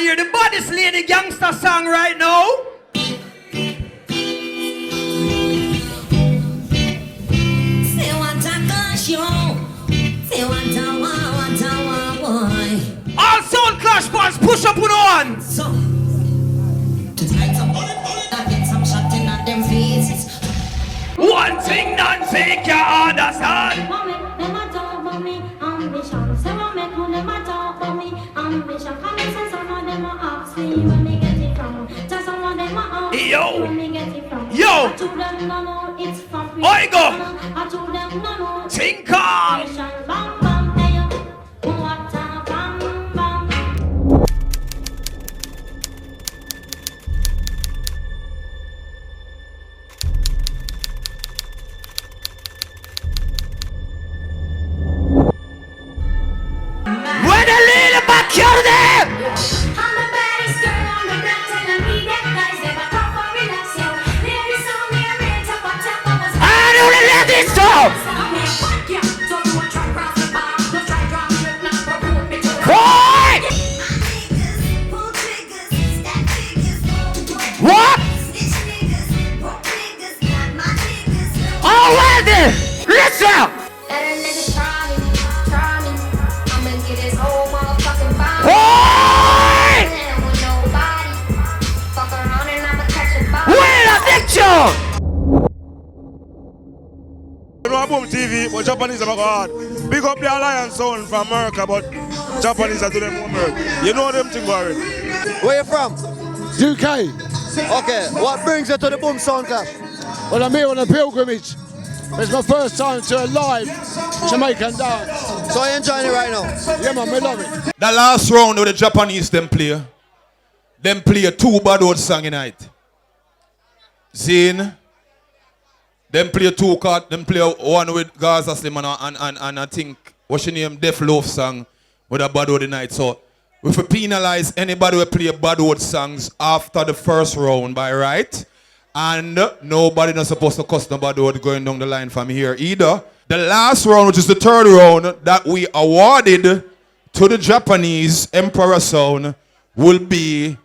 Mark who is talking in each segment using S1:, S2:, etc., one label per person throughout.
S1: want to hear the baddest lady gangster song right now?
S2: Say what I clash you. Say what I want.
S1: All sound clash parts, push up with one.
S2: So, tonight I get some shot in at them faces.
S1: One thing Nancy can understand. Yo, Oigo, Tinkle. When the little back here there.
S2: I'm the baddest girl on the block, and I need that guys never come for relax, yo. Ladies on me, I'm ready to pop top of us.
S1: I don't let this go. What? Oh, well then, listen.
S3: Boom TV, but Japanese are hard. Big up the Alliance sound from America, but Japanese are to them homework. You know them thing, Barry.
S4: Where you from?
S5: UK.
S4: Okay, what brings you to the Boom Sound Clash?
S5: Well, I'm here on a pilgrimage. It's my first time to a live Jamaican dance.
S4: So you enjoying it right now?
S5: Yeah, man, we love it.
S6: The last round with the Japanese them play two bad old song tonight. Zane. Them play two cards, them play one with Gaza Slim and I think, what's your name, Def Loaf song with a bad old night. So, if we penalize anybody who play bad old songs after the first round by right, and nobody not supposed to cuss no bad old going down the line from here either. The last round, which is the third round, that we awarded to the Japanese Emperor Sound, will be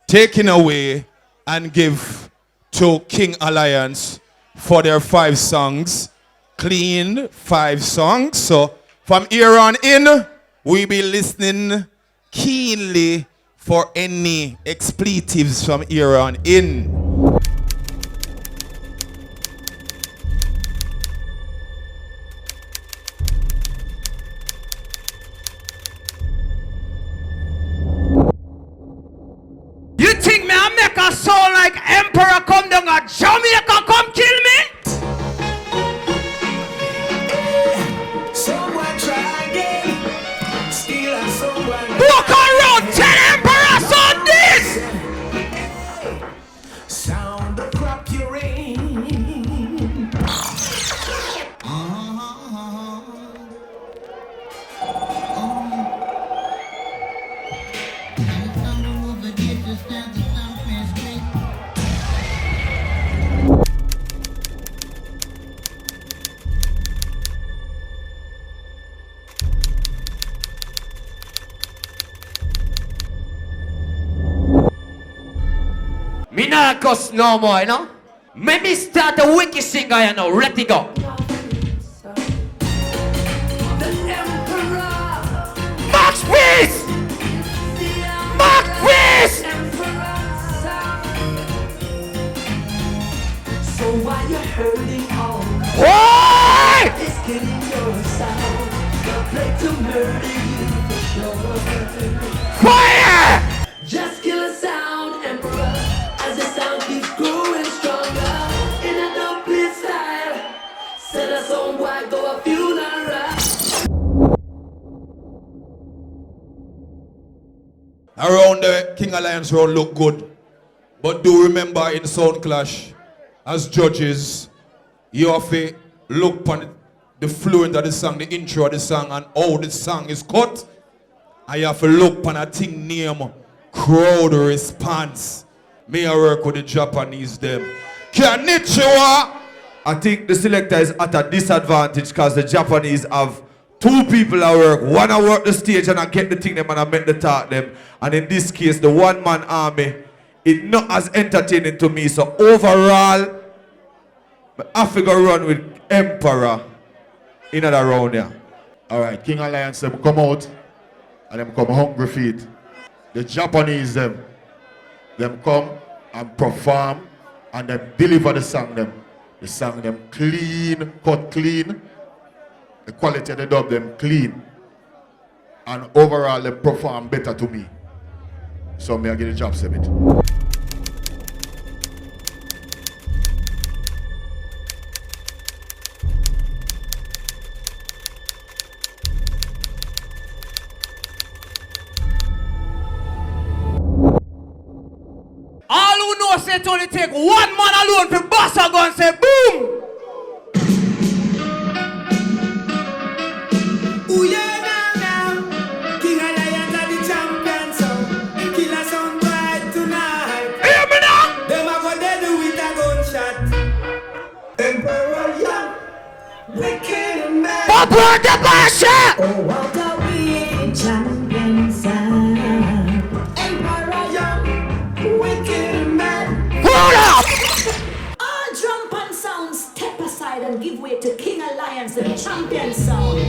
S6: taken away and give to King Alliance for their 5 songs. Clean 5 songs. So from here on in, we be listening keenly for any expletives from here on in.
S1: You think me I make a sound like Emperor come down a Jamaica come kill me?
S7: Someone try again. Still have someone.
S1: Walk around 10 Emperors on this!
S7: Sound the crop you rain.
S1: Me not cuss no more, you know? Maybe start a wicked singer, you know, let it go. Max Peace! Max Peace!
S7: So why you hurting all?
S1: Why?
S7: It's killing your sound. The play to murder you for sure.
S1: Fire!
S7: Just kill a sound, Emperor. As the sound keeps growing stronger. In a dumpling style. Set us on why go a funeral.
S6: Around the King Alliance round look good. But do remember in Sound Clash, as judges, you have to look upon the fluent of the song, the intro of the song, and how the song is cut. And you have to look upon a thing name, crowd response. May I work with the Japanese them. Konnichiwa!
S8: I think the selector is at a disadvantage because the Japanese have Two people I work. One I work the stage and I get the thing them and I make the talk them. And in this case, the one-man army, it not as entertaining to me. So overall, I figure run with Emperor in and around here.
S9: Alright, King Alliance them come out and them come hungry feet. The Japanese them come and perform and them deliver the song them. The song them clean, cut clean. The quality of the dub them clean. And overall they perform better to me. So me I get the job a bit.
S1: All who know say it only take one man alone to bust a gun say boom.
S7: Ooh yeah now, King Alliance are the champions, so killer sound bright tonight.
S1: Hear me now.
S7: Them a go dead with a gunshot. Emperor Young, wicked man.
S1: Papa the Basha.
S2: Oh, what a wicked champion sound.
S7: Emperor Young, wicked man.
S1: Hold up.
S2: All drum and sound, step aside and give way to King Alliance, the champion sound.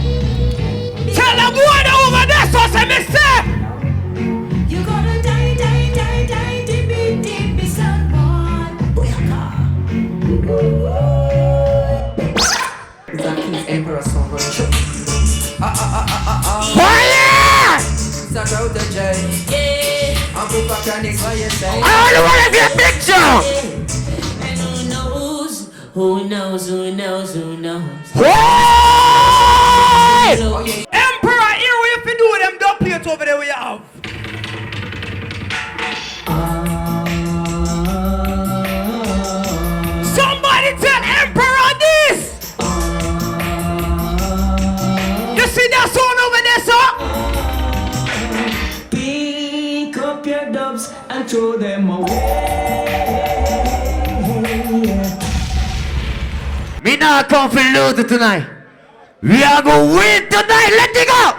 S1: Tell them what over there so say me say.
S2: You gotta die, die, die, die, dibby, dibby, someone. Booyaka.
S7: King's Emperor song.
S1: Fire!
S7: It's a crowd of joy.
S2: Yeah.
S7: I'm Poopa Chronics, what you say?
S1: I don't want to get a picture.
S2: And who knows? Who knows? Who knows? Who knows?
S1: Hey! Emperor, here what you fi do with them dub plates over there we have. Somebody tell Emperor this. You see that sound over there, sir?
S7: Pick up your dubs and throw them away.
S1: Me not come for lose tonight. We are gonna win tonight. Let it go.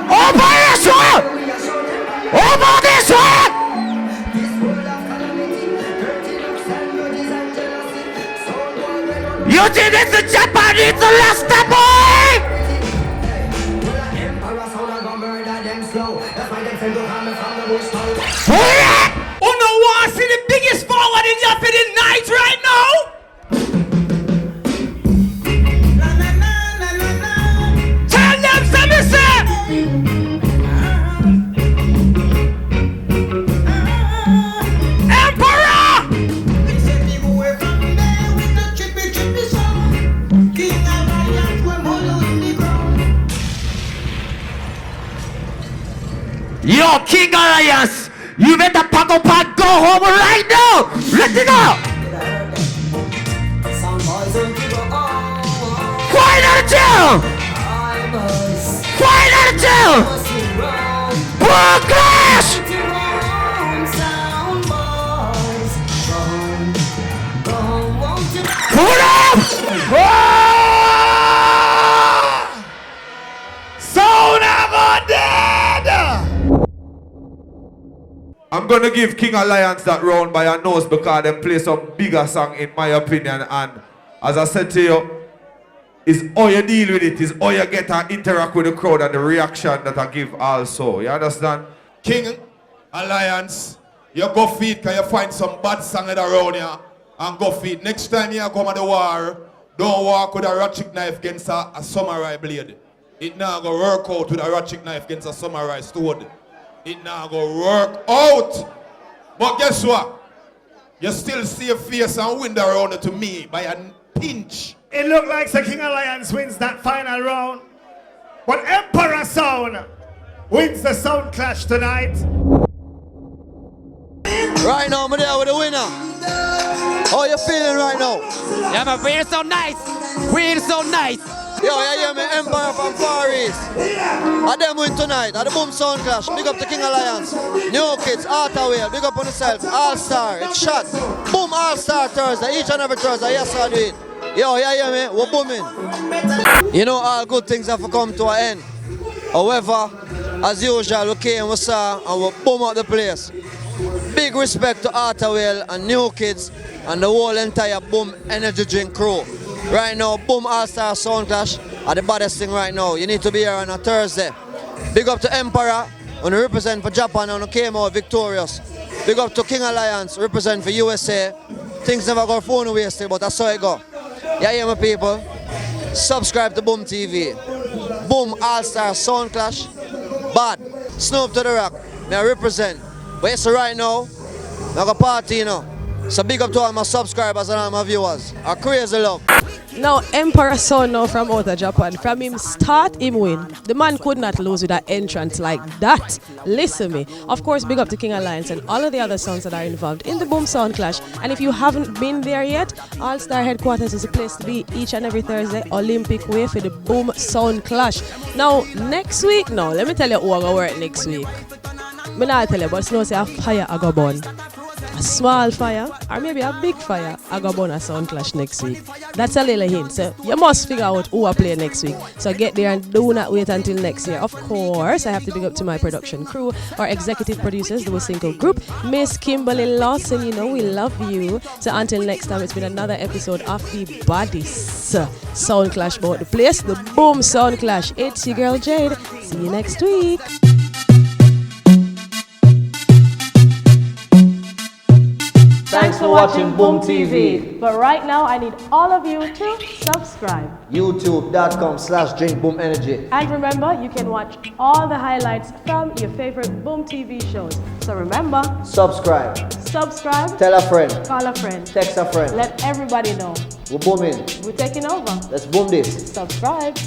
S1: Over this one. Over this one. You think it's the Japanese the last boy? Oh no, want to see the biggest forward in your for the night right now? Tell them something, sir. Emperor! Yo, King Alliance, you better pack up and go home right now. Let it go. Quiet out of jail. Quiet out of jail. Boom clash. Hold up. Sound of a dead.
S8: I'm gonna give King Alliance that round by a nose because they play some bigger song in my opinion, and as I said to you, it's how you deal with it, is how you get and interact with the crowd and the reaction that I give also. You understand?
S6: King Alliance, you go feed, can you find some bad song around here and go feed. Next time you come at the war, don't walk with a ratchet knife against a samurai blade. It now go work out with a ratchet knife against a samurai sword. It now go work out. But guess what? You still see a face and win the round to me by a pinch.
S10: It looked like the King Alliance wins that final round. But Emperor Sound wins the sound clash tonight.
S4: Right now, I'm there with the winner. How you feeling right now?
S1: Yeah, man, we're so nice. We're so nice.
S4: Yo, you hear me? Empire from Far East. I them win tonight at the Boom Sound Clash. Big up the King Alliance. New Kids, Artaway. Big up on yourself. All Star. It's shot. Boom All Star Thursday. Each and every Thursday. Yes, I do it. Yo, yeah, yeah, man. We're booming. You know, all good things have to come to an end. However, as usual, we came, we saw, and we boom out the place. Big respect to Artawell and New Kids and the whole entire Boom Energy Drink crew. Right now, Boom All-Star Sound Clash are the baddest thing right now. You need to be here on a Thursday. Big up to Emperor, when you represent for Japan and you came out victorious. Big up to King Alliance, represent for USA. Things never go phone wasted, but that's how it go. Yeah, yeah, my people. Subscribe to Boom TV. Boom All-Star Sound Clash. Bad. Snoop to the rock. May I represent. But yes, right now, I got party, you know. So big up to all my subscribers and all my viewers. A crazy love.
S11: Now, Emperor Son now from out of Japan. From him start, him win. The man could not lose with that entrance like that. Listen me. Of course, big up to King Alliance and all of the other sons that are involved in the Boom Sound Clash. And if you haven't been there yet, All Star Headquarters is a place to be each and every Thursday. Olympic way for the Boom Sound Clash. Now, next week, now, let me tell you who I go work next week. I not tell you, but Snow say a fire I go burn. A small fire, or maybe a big fire, I go burn a Sound Clash next week. That's a little hint. So you must figure out who I play next week. So get there and do not wait until next year. Of course, I have to big up to my production crew, our executive producers, the Single Group, Miss Kimberly Lawson. You know we love you. So until next time, it's been another episode of the Baddest Sound Clash about the place, the Boom Sound Clash. It's your girl Jade. See you next week.
S4: Thanks for watching Boom TV.
S11: But right now, I need all of you to subscribe.
S4: YouTube.com/drinkboomenergy.
S11: And remember, you can watch all the highlights from your favorite Boom TV shows. So remember,
S4: Subscribe.
S11: tell
S4: a friend.
S11: call a friend,
S4: Text a friend.
S11: let everybody know.
S4: We're booming.
S11: We're taking over.
S4: Let's boom this.
S11: Subscribe.